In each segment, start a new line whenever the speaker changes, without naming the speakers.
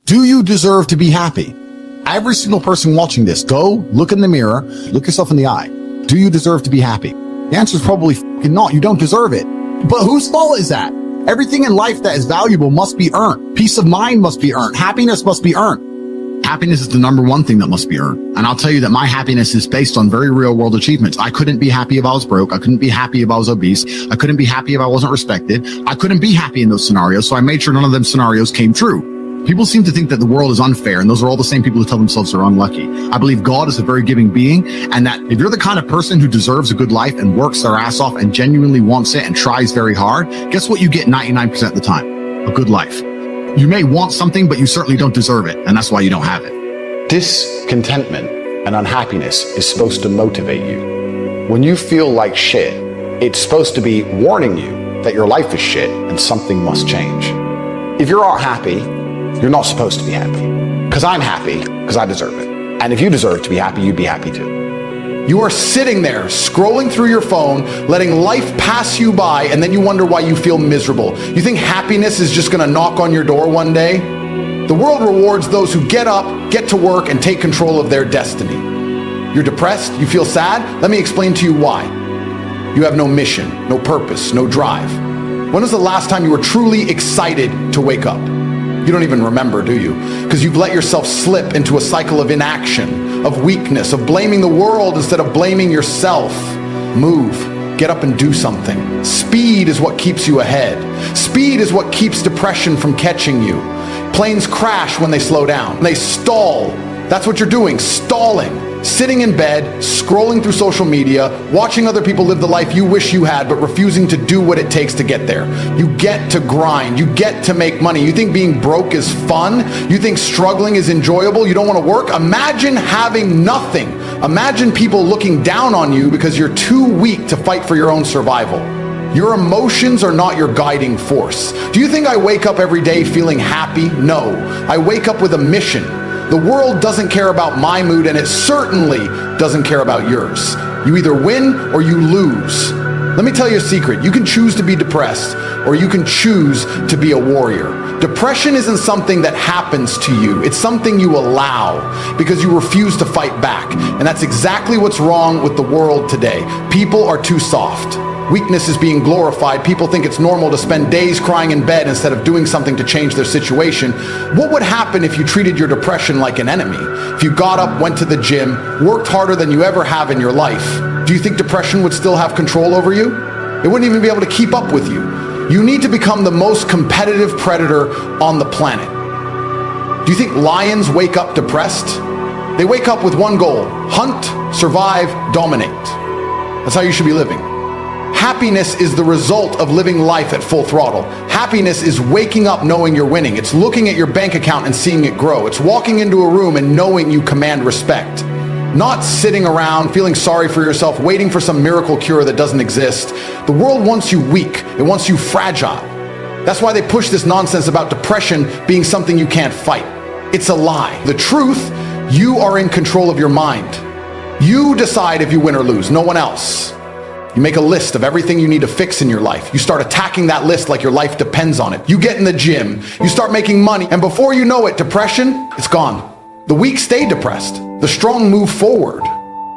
Do you deserve to be happy? Every single person watching this, go look in the mirror, look yourself in the eye. Do you deserve to be happy? The answer is probably not. You don't deserve it. But whose fault is that? Everything in life that is valuable must be earned. Peace of mind must be earned. Happiness must be earned. Happiness is the number one thing that must be earned. And I'll tell you that my happiness is based on very real world achievements. I couldn't be happy if I was broke. I couldn't be happy if I was obese. I couldn't be happy if I wasn't respected. I couldn't be happy in those scenarios. So I made sure none of them scenarios came true. People seem to think that the world is unfair, and those are all the same people who tell themselves they're unlucky. I believe God is a very giving being, and that if you're the kind of person who deserves a good life and works their ass off and genuinely wants it and tries very hard, guess what you get 99% of the time? A good life. You may want something, but you certainly don't deserve it, and that's why you don't have it.
Discontentment and unhappiness is supposed to motivate you. When you feel like shit, it's supposed to be warning you that your life is shit and something must change. If you're all happy, you're not supposed to be happy. Because I'm happy, because I deserve it. And if you deserve to be happy, you'd be happy too. You are sitting there, scrolling through your phone, letting life pass you by, and then you wonder why you feel miserable. You think happiness is just gonna knock on your door one day? The world rewards those who get up, get to work, and take control of their destiny. You're depressed? You feel sad? Let me explain to you why. You have no mission, no purpose, no drive. When was the last time you were truly excited to wake up? You don't even remember, do you? Because you've let yourself slip into a cycle of inaction, of weakness, of blaming the world instead of blaming yourself. Move. Get up and do something. Speed is what keeps you ahead. Speed is what keeps depression from catching you. Planes crash when they slow down. They stall. That's what you're doing, stalling. Sitting in bed, scrolling through social media, watching other people live the life you wish you had, but refusing to do what it takes to get there. You get to grind. You get to make money. You think being broke is fun? You think struggling is enjoyable? You don't want to work? Imagine having nothing. Imagine people looking down on you because you're too weak to fight for your own survival. Your emotions are not your guiding force. Do you think I wake up every day feeling happy? No. I wake up with a mission. The world doesn't care about my mood, and it certainly doesn't care about yours. You either win or you lose. Let me tell you a secret. You can choose to be depressed, or you can choose to be a warrior. Depression isn't something that happens to you. It's something you allow because you refuse to fight back. And that's exactly what's wrong with the world today. People are too soft. Weakness is being glorified. People think it's normal to spend days crying in bed instead of doing something to change their situation. What would happen if you treated your depression like an enemy? If you got up, went to the gym, worked harder than you ever have in your life, do you think depression would still have control over you? It wouldn't even be able to keep up with you. You need to become the most competitive predator on the planet. Do you think lions wake up depressed? They wake up with one goal: hunt, survive, dominate. That's how you should be living. Happiness is the result of living life at full throttle. Happiness is waking up knowing you're winning. It's looking at your bank account and seeing it grow. It's walking into a room and knowing you command respect. Not sitting around feeling sorry for yourself, waiting for some miracle cure that doesn't exist. The world wants you weak. It wants you fragile. That's why they push this nonsense about depression being something you can't fight. It's a lie. The truth, you are in control of your mind. You decide if you win or lose, no one else. You make a list of everything you need to fix in your life. You start attacking that list like your life depends on it. You get in the gym, you start making money, and before you know it, depression, it's gone. The weak stay depressed. The strong move forward.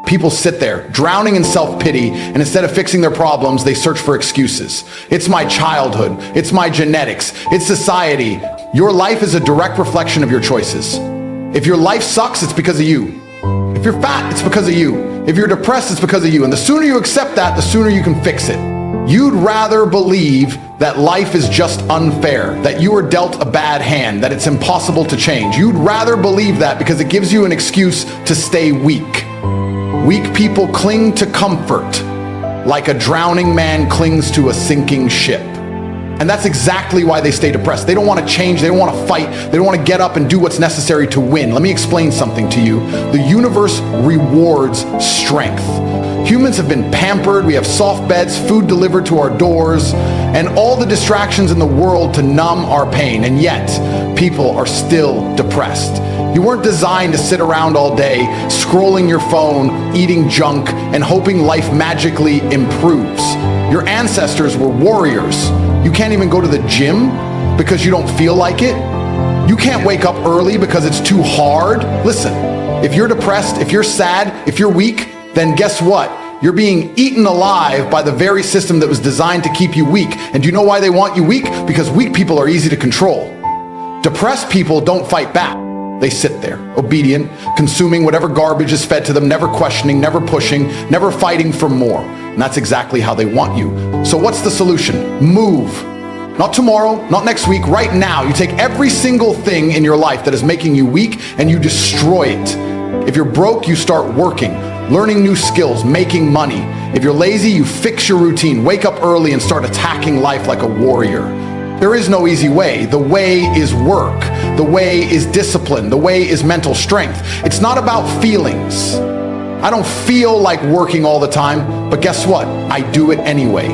People sit there, drowning in self-pity, and instead of fixing their problems, they search for excuses. It's my childhood. It's my genetics. It's society. Your life is a direct reflection of your choices. If your life sucks, it's because of you. If you're fat, it's because of you. If you're depressed, it's because of you. And the sooner you accept that, the sooner you can fix it. You'd rather believe that life is just unfair, that you are dealt a bad hand, that it's impossible to change. You'd rather believe that because it gives you an excuse to stay weak. Weak people cling to comfort like a drowning man clings to a sinking ship. And that's exactly why they stay depressed. They don't want to change. They don't want to fight. They don't want to get up and do what's necessary to win. Let me explain something to you. The universe rewards strength. Humans have been pampered. We have soft beds, food delivered to our doors, and all the distractions in the world to numb our pain. And yet, people are still depressed. You weren't designed to sit around all day, scrolling your phone, eating junk, and hoping life magically improves. Your ancestors were warriors. You can't even go to the gym because you don't feel like it. You can't wake up early because it's too hard. Listen, if you're depressed, if you're sad, if you're weak, then guess what? You're being eaten alive by the very system that was designed to keep you weak. And do you know why they want you weak? Because weak people are easy to control. Depressed people don't fight back. They sit there, obedient, consuming whatever garbage is fed to them, never questioning, never pushing, never fighting for more. And that's exactly how they want you. So what's the solution? Move. Not tomorrow, not next week, right now. You take every single thing in your life that is making you weak and you destroy it. If you're broke, you start working, learning new skills, making money. If you're lazy, you fix your routine, wake up early and start attacking life like a warrior. There is no easy way. The way is work. The way is discipline. The way is mental strength. It's not about feelings. I don't feel like working all the time, but guess what? I do it anyway.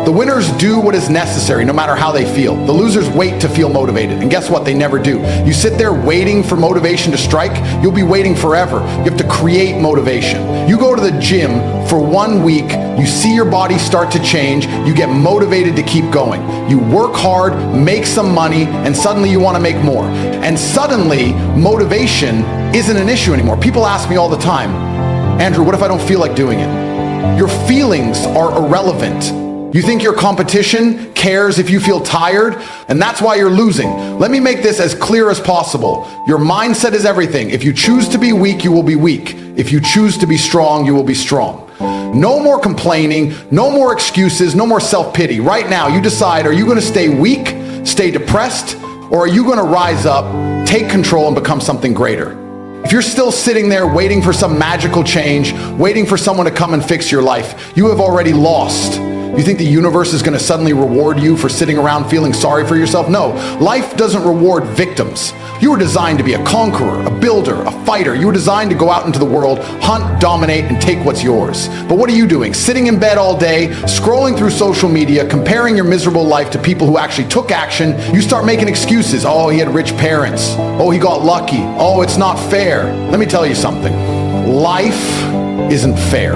The winners do what is necessary, no matter how they feel. The losers wait to feel motivated, and guess what? They never do. You sit there waiting for motivation to strike, you'll be waiting forever. You have to create motivation. You go to the gym for 1 week, you see your body start to change, you get motivated to keep going. You work hard, make some money, and suddenly you want to make more. And suddenly, motivation isn't an issue anymore. People ask me all the time, Andrew, what if I don't feel like doing it? Your feelings are irrelevant. You think your competition cares if you feel tired, and that's why you're losing. Let me make this as clear as possible. Your mindset is everything. If you choose to be weak, you will be weak. If you choose to be strong, you will be strong. No more complaining, no more excuses, no more self-pity. Right now, you decide, are you going to stay weak, stay depressed, or are you going to rise up, take control, and become something greater? If you're still sitting there waiting for some magical change, waiting for someone to come and fix your life, you have already lost. You think the universe is going to suddenly reward you for sitting around feeling sorry for yourself? No, life doesn't reward victims. You were designed to be a conqueror, a builder, a fighter. You were designed to go out into the world, hunt, dominate, and take what's yours. But what are you doing? Sitting in bed all day, scrolling through social media, comparing your miserable life to people who actually took action. You start making excuses. Oh, he had rich parents. Oh, he got lucky. Oh, it's not fair. Let me tell you something. Life isn't fair.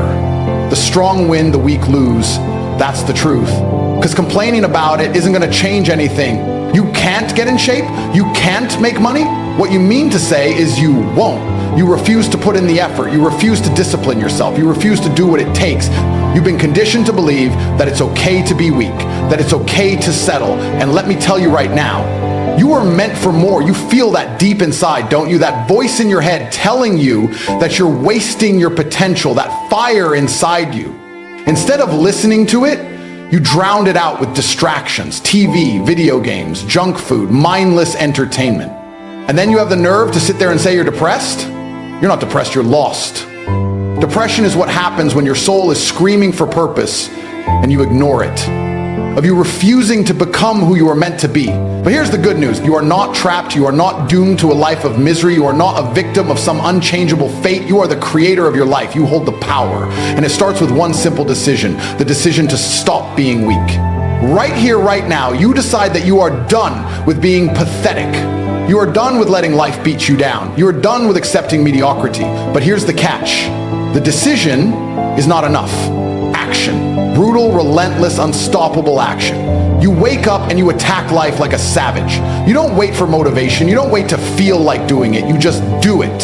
The strong win, the weak lose. That's the truth. Because complaining about it isn't going to change anything. You can't get in shape. You can't make money. What you mean to say is you won't. You refuse to put in the effort. You refuse to discipline yourself. You refuse to do what it takes. You've been conditioned to believe that it's okay to be weak, that it's okay to settle. And let me tell you right now, you are meant for more. You feel that deep inside, don't you? That voice in your head telling you that you're wasting your potential, that fire inside you. Instead of listening to it, you drowned it out with distractions, TV, video games, junk food, mindless entertainment. And then you have the nerve to sit there and say you're depressed? You're not depressed, you're lost. Depression is what happens when your soul is screaming for purpose and you ignore it, of you refusing to become who you are meant to be. But here's the good news. You are not trapped. You are not doomed to a life of misery. You are not a victim of some unchangeable fate. You are the creator of your life. You hold the power. And it starts with one simple decision, the decision to stop being weak. Right here, right now, you decide that you are done with being pathetic. You are done with letting life beat you down. You are done with accepting mediocrity. But here's the catch. The decision is not enough. Action. Brutal, relentless, unstoppable action. You wake up and you attack life like a savage. You don't wait for motivation. You don't wait to feel like doing it. You just do it.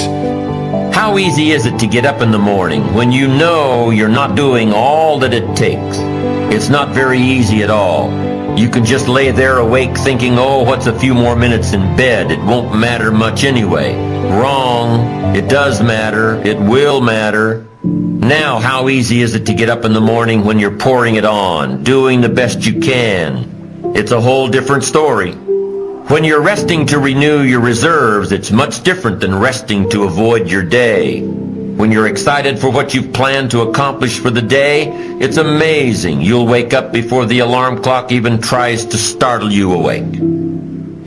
How easy is it to get up in the morning when you know you're not doing all that it takes? It's not very easy at all. You can just lay there awake thinking, oh, what's a few more minutes in bed? It won't matter much anyway. Wrong. It does matter. It will matter. Now, how easy is it to get up in the morning when you're pouring it on, doing the best you can? It's a whole different story. When you're resting to renew your reserves, it's much different than resting to avoid your day. When you're excited for what you've planned to accomplish for the day, it's amazing. You'll wake up before the alarm clock even tries to startle you awake.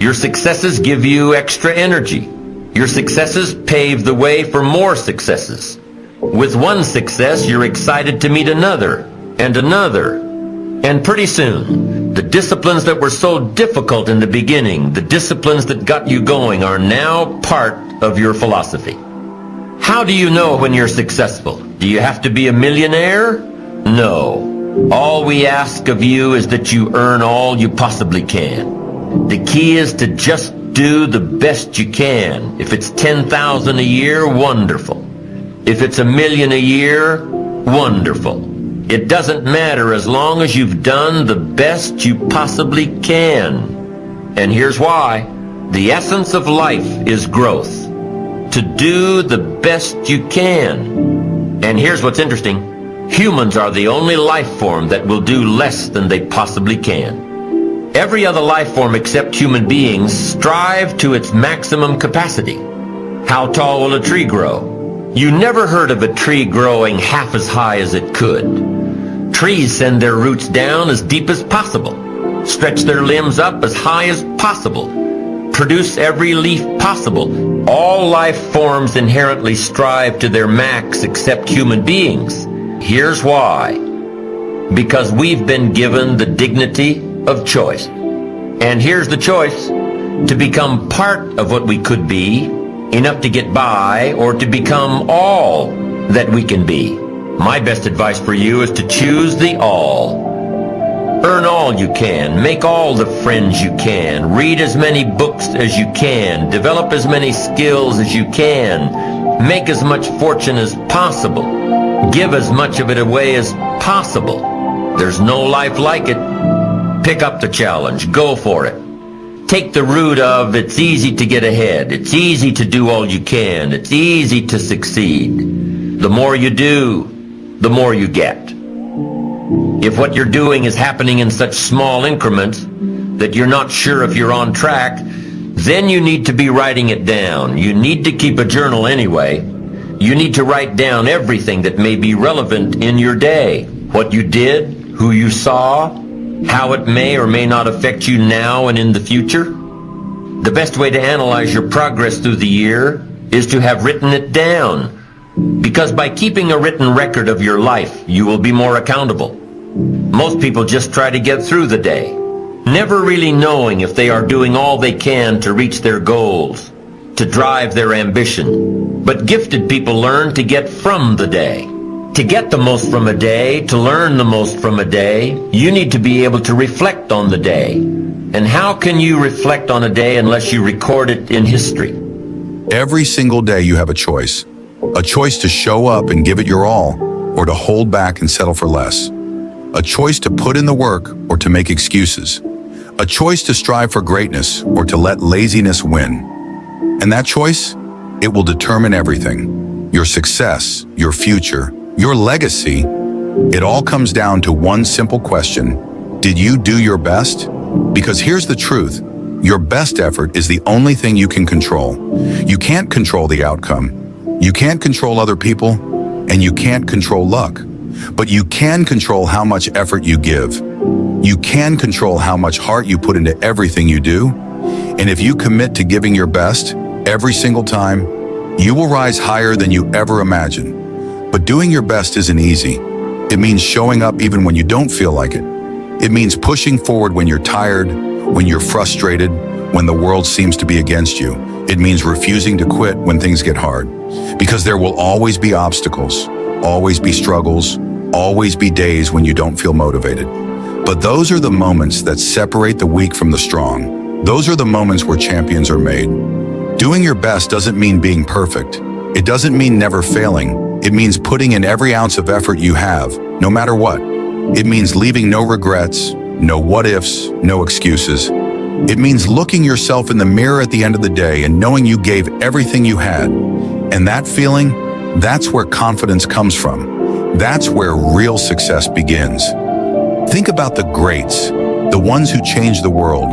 Your successes give you extra energy. Your successes pave the way for more successes. With one success, you're excited to meet another, and another. And pretty soon, the disciplines that were so difficult in the beginning, the disciplines that got you going, are now part of your philosophy. How do you know when you're successful? Do you have to be a millionaire? No. All we ask of you is that you earn all you possibly can. The key is to just do the best you can. If it's 10,000 a year, wonderful. If it's 1,000,000 a year, wonderful. It doesn't matter as long as you've done the best you possibly can. And here's why. The essence of life is growth. To do the best you can. And here's what's interesting. Humans are the only life form that will do less than they possibly can. Every other life form except human beings strive to its maximum capacity. How tall will a tree grow? You never heard of a tree growing half as high as it could. Trees send their roots down as deep as possible, stretch their limbs up as high as possible, produce every leaf possible. All life forms inherently strive to their max except human beings. Here's why. Because we've been given the dignity of choice. And here's the choice: to become part of what we could be, enough to get by, or to become all that we can be. My best advice for you is to choose the all. Earn all you can, make all the friends you can, read as many books as you can, develop as many skills as you can, make as much fortune as possible, give as much of it away as possible. There's no life like it. Pick up the challenge, go for it. Take the route of it's easy to get ahead, it's easy to do all you can, it's easy to succeed. The more you do, the more you get. If what you're doing is happening in such small increments that you're not sure if you're on track, then you need to be writing it down. You need to keep a journal anyway. You need to write down everything that may be relevant in your day. What you did, who you saw, how it may or may not affect you now and in the future. The best way to analyze your progress through the year is to have written it down. Because by keeping a written record of your life, you will be more accountable. Most people just try to get through the day, never really knowing if they are doing all they can to reach their goals, to drive their ambition. But gifted people learn to get from the day. To get the most from a day, to learn the most from a day, you need to be able to reflect on the day. And how can you reflect on a day unless you record it in history?
Every single day you have a choice. A choice to show up and give it your all, or to hold back and settle for less. A choice to put in the work or to make excuses. A choice to strive for greatness or to let laziness win. And that choice, it will determine everything. Your success, your future, your legacy. It all comes down to one simple question. Did you do your best? Because here's the truth. Your best effort is the only thing you can control. You can't control the outcome. You can't control other people, and you can't control luck. But you can control how much effort you give. You can control how much heart you put into everything you do. And if you commit to giving your best every single time, you will rise higher than you ever imagined. But doing your best isn't easy. It means showing up even when you don't feel like it. It means pushing forward when you're tired, when you're frustrated, when the world seems to be against you. It means refusing to quit when things get hard. Because there will always be obstacles, always be struggles, always be days when you don't feel motivated. But those are the moments that separate the weak from the strong. Those are the moments where champions are made. Doing your best doesn't mean being perfect. It doesn't mean never failing. It means putting in every ounce of effort you have, no matter what. It means leaving no regrets, no what-ifs, no excuses. It means looking yourself in the mirror at the end of the day and knowing you gave everything you had. And that feeling, that's where confidence comes from. That's where real success begins. Think about the greats, the ones who changed the world,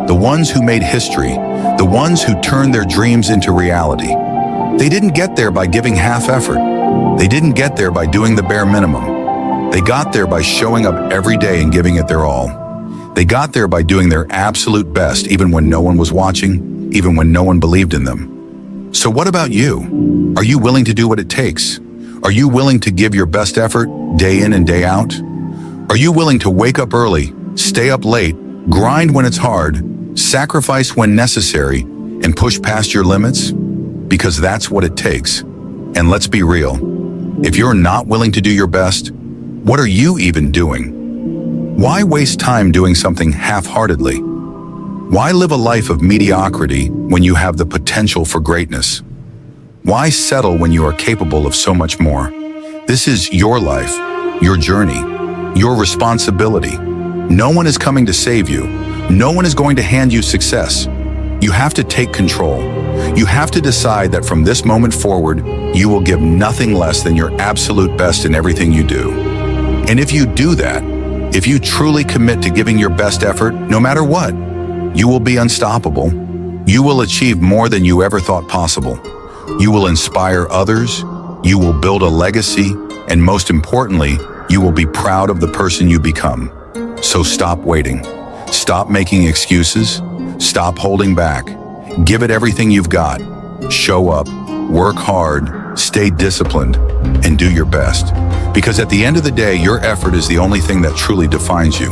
the ones who made history, the ones who turned their dreams into reality. They didn't get there by giving half effort. They didn't get there by doing the bare minimum. They got there by showing up every day and giving it their all. They got there by doing their absolute best, even when no one was watching, even when no one believed in them. So what about you? Are you willing to do what it takes? Are you willing to give your best effort day in and day out? Are you willing to wake up early, stay up late, grind when it's hard, sacrifice when necessary, and push past your limits? Because that's what it takes. And let's be real. If you're not willing to do your best, what are you even doing? Why waste time doing something half-heartedly? Why live a life of mediocrity when you have the potential for greatness? Why settle when you are capable of so much more? This is your life, your journey, your responsibility. No one is coming to save you. No one is going to hand you success. You have to take control. You have to decide that from this moment forward, you will give nothing less than your absolute best in everything you do. And if you do that, if you truly commit to giving your best effort, no matter what, you will be unstoppable. You will achieve more than you ever thought possible. You will inspire others. You will build a legacy. And most importantly, you will be proud of the person you become. So stop waiting. Stop making excuses. Stop holding back. Give it everything you've got. Show up, work hard, stay disciplined, and do your best. Because at the end of the day, your effort is the only thing that truly defines you.